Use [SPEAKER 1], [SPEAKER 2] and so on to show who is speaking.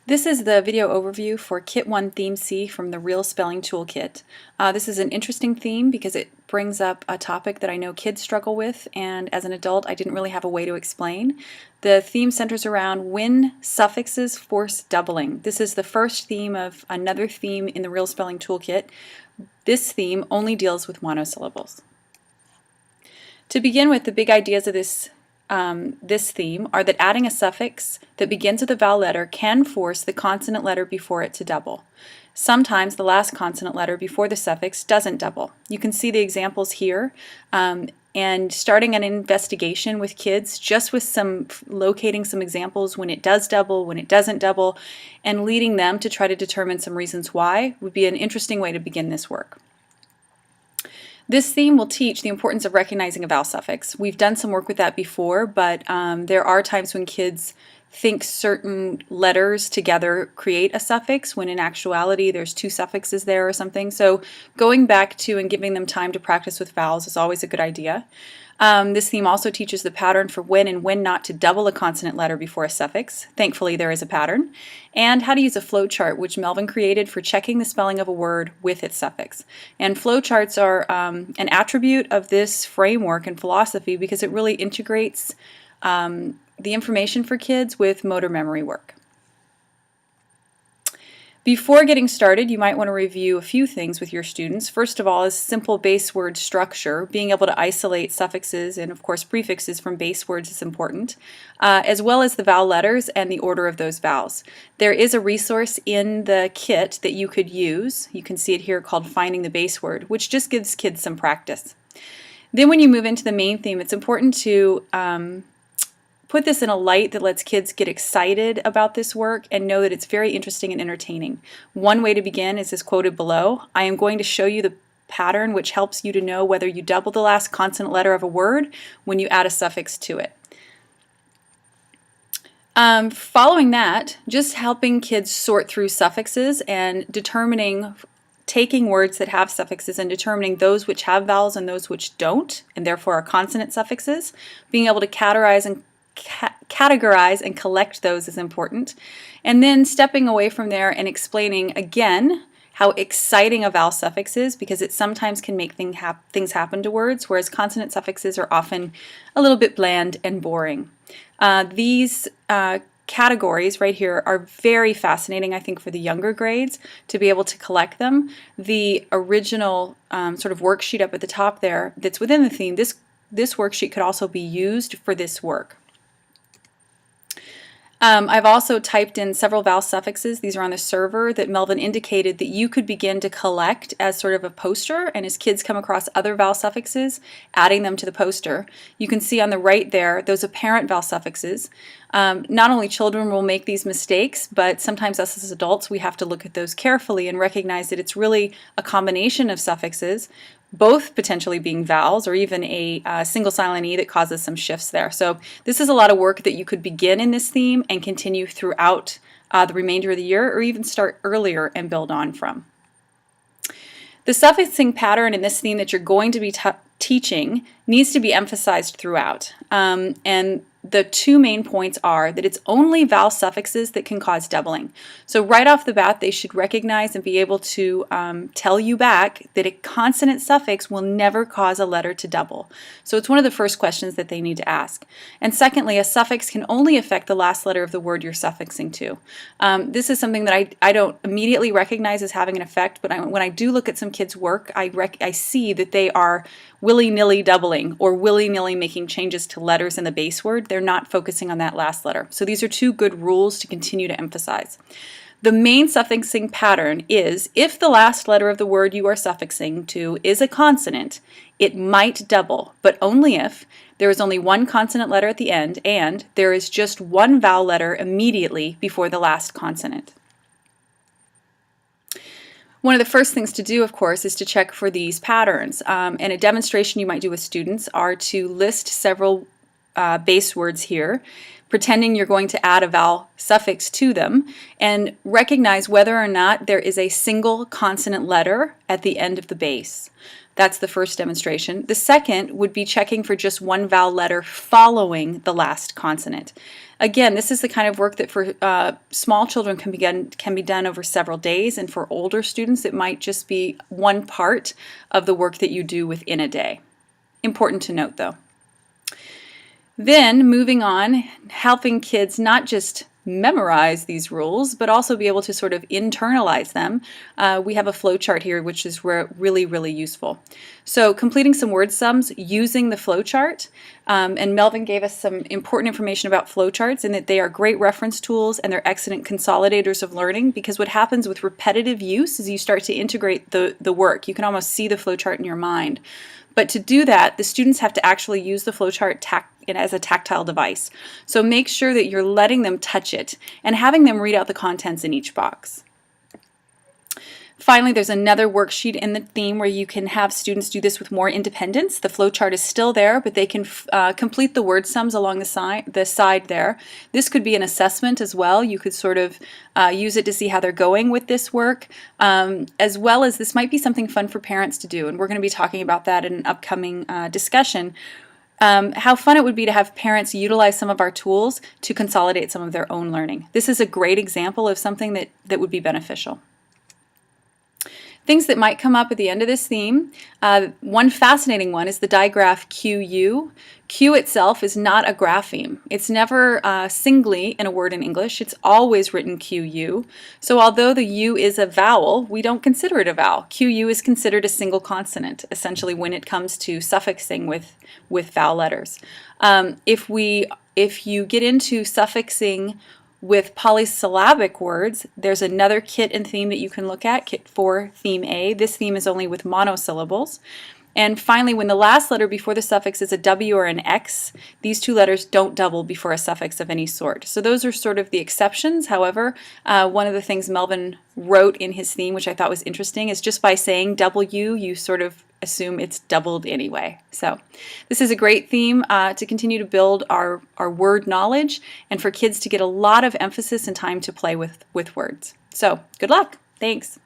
[SPEAKER 1] This is the video overview for Kit 1 Theme C from the Real Spelling Toolkit. This is an interesting theme because it brings up a topic that I know kids struggle with, and as an adult I didn't really have a way to explain. The theme centers around when suffixes force doubling. This is the first theme of another theme in the Real Spelling Toolkit. This theme only deals with monosyllables. To begin with, the big ideas of this theme are that adding a suffix that begins with a vowel letter can force the consonant letter before it to double. Sometimes the last consonant letter before the suffix doesn't double. You can see the examples here, and starting an investigation with kids just with locating some examples when it does double, when it doesn't double, and leading them to try to determine some reasons why would be an interesting way to begin this work. This theme will teach the importance of recognizing a vowel suffix. We've done some work with that before, but there are times when kids think certain letters together create a suffix when in actuality there's two suffixes there or something. So going back to and giving them time to practice with vowels is always a good idea. This theme also teaches the pattern for when and when not to double a consonant letter before a suffix. Thankfully there is a pattern. And how to use a flowchart, which Melvin created for checking the spelling of a word with its suffix. And flowcharts are an attribute of this framework and philosophy because it really integrates the information for kids with motor memory work. Before getting started, you might want to review a few things with your students. First of all is simple base word structure. Being able to isolate suffixes and of course prefixes from base words is important, as well as the vowel letters and the order of those vowels. There is a resource in the kit that you could use. You can see it here called Finding the Base Word, which just gives kids some practice. Then when you move into the main theme, it's important to put this in a light that lets kids get excited about this work and know that it's very interesting and entertaining. One way to begin is as quoted below. I am going to show you the pattern which helps you to know whether you double the last consonant letter of a word when you add a suffix to it. Following that, just helping kids sort through suffixes and taking words that have suffixes and determining those which have vowels and those which don't, and therefore are consonant suffixes. Being able to categorize and collect those is important. And then stepping away from there and explaining again how exciting a vowel suffix is, because it sometimes can make things happen to words, whereas consonant suffixes are often a little bit bland and boring. These categories right here are very fascinating, I think, for the younger grades to be able to collect them. The original sort of worksheet up at the top there that's within the theme, this worksheet could also be used for this work. I've also typed in several vowel suffixes. These are on the server that Melvin indicated that you could begin to collect as sort of a poster, and as kids come across other vowel suffixes, adding them to the poster. You can see on the right there those apparent vowel suffixes. Not only children will make these mistakes, but sometimes us as adults we have to look at those carefully and recognize that it's really a combination of suffixes, both potentially being vowels or even a single silent E that causes some shifts there. So this is a lot of work that you could begin in this theme and continue throughout the remainder of the year, or even start earlier and build on from. The suffixing pattern in this theme that you're going to be teaching needs to be emphasized throughout. And the two main points are that it's only vowel suffixes that can cause doubling. So right off the bat, they should recognize and be able to tell you back that a consonant suffix will never cause a letter to double. So it's one of the first questions that they need to ask. And secondly, a suffix can only affect the last letter of the word you're suffixing to. This is something that I don't immediately recognize as having an effect, but when I do look at some kids' work, I see that they are willy-nilly doubling or willy-nilly making changes to letters in the base word. They're not focusing on that last letter. So these are two good rules to continue to emphasize. The main suffixing pattern is if the last letter of the word you are suffixing to is a consonant, it might double, but only if there is only one consonant letter at the end and there is just one vowel letter immediately before the last consonant. One of the first things to do, of course, is to check for these patterns. And a demonstration you might do with students are to list several base words here, pretending you're going to add a vowel suffix to them, and recognize whether or not there is a single consonant letter at the end of the base. That's the first demonstration. The second would be checking for just one vowel letter following the last consonant. Again, this is the kind of work that for small children can be done over several days, and for older students it might just be one part of the work that you do within a day. Important to note though. Then moving on, helping kids not just memorize these rules, but also be able to sort of internalize them. We have a flow chart here, which is really, really useful. So completing some word sums using the flow chart, and Melvin gave us some important information about flow charts and that they are great reference tools and they're excellent consolidators of learning, because what happens with repetitive use is you start to integrate the work. You can almost see the flow chart in your mind. But to do that, the students have to actually use the flowchart as a tactile device. So make sure that you're letting them touch it and having them read out the contents in each box. Finally, there's another worksheet in the theme where you can have students do this with more independence. The flowchart is still there, but they can complete the word sums along the side there. This could be an assessment as well. You could sort of use it to see how they're going with this work, as well as this might be something fun for parents to do, and we're going to be talking about that in an upcoming discussion. How fun it would be to have parents utilize some of our tools to consolidate some of their own learning. This is a great example of something that would be beneficial. Things that might come up at the end of this theme. One fascinating one is the digraph QU. Q itself is not a grapheme. It's never singly in a word in English. It's always written QU. So although the U is a vowel, we don't consider it a vowel. QU is considered a single consonant, essentially, when it comes to suffixing with vowel letters. If you get into suffixing with polysyllabic words, there's another kit and theme that you can look at, Kit 4, Theme A. This theme is only with monosyllables. And finally, when the last letter before the suffix is a W or an X, these two letters don't double before a suffix of any sort. So those are sort of the exceptions. However, one of the things Melvin wrote in his theme, which I thought was interesting, is just by saying W, you sort of assume it's doubled anyway. So this is a great theme to continue to build our word knowledge and for kids to get a lot of emphasis and time to play with words. So good luck. Thanks.